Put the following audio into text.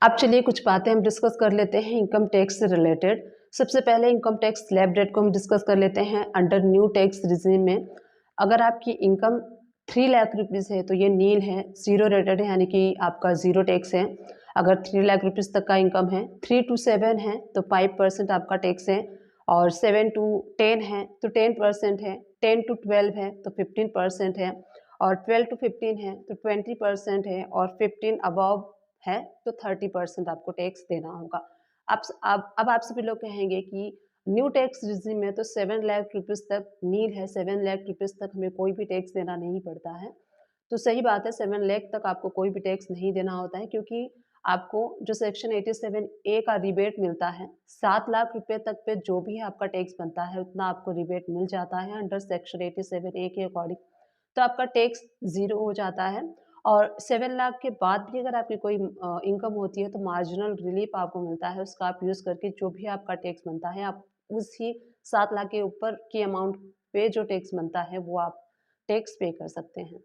अब चलिए कुछ बातें हम डिस्कस कर लेते हैं इनकम टैक्स से रिलेटेड। सबसे पहले इनकम टैक्स स्लैब रेट को हम डिस्कस कर लेते हैं। अंडर न्यू टैक्स रिजीम में अगर आपकी इनकम 3 लाख रुपीज़ है तो ये नील है, ज़ीरो रेटेड है, यानी कि आपका ज़ीरो टैक्स है। अगर 3 लाख रुपीज़ तक का इनकम है, 3 to 7 है तो 5% आपका टैक्स है, और 7 to 10 है तो 10% है, 10 to 12 है तो 15% है, और 12 to 15 है तो 20% है, और 15 अबव है तो 30% आपको टैक्स देना होगा। अब आप सभी लोग कहेंगे कि न्यू टैक्स रिजीम में तो 7 लाख रुपीज़ तक नील है, 7 लाख रुपीज़ तक हमें कोई भी टैक्स देना नहीं पड़ता है। तो सही बात है, 7 लाख तक आपको कोई भी टैक्स नहीं देना होता है, क्योंकि आपको जो सेक्शन 87 ए का रिबेट मिलता है, 7 लाख रुपए तक पे जो भी आपका टैक्स बनता है उतना आपको रिबेट मिल जाता है अंडर सेक्शन 87 ए के अकॉर्डिंग। तो आपका टैक्स ज़ीरो हो जाता है। और 7 लाख के बाद भी अगर आपकी कोई इनकम होती है तो मार्जिनल रिलीफ आपको मिलता है, उसका आप यूज़ करके जो भी आपका टैक्स बनता है आप उसी 7 लाख के ऊपर की अमाउंट पे जो टैक्स बनता है वो आप टैक्स पे कर सकते हैं।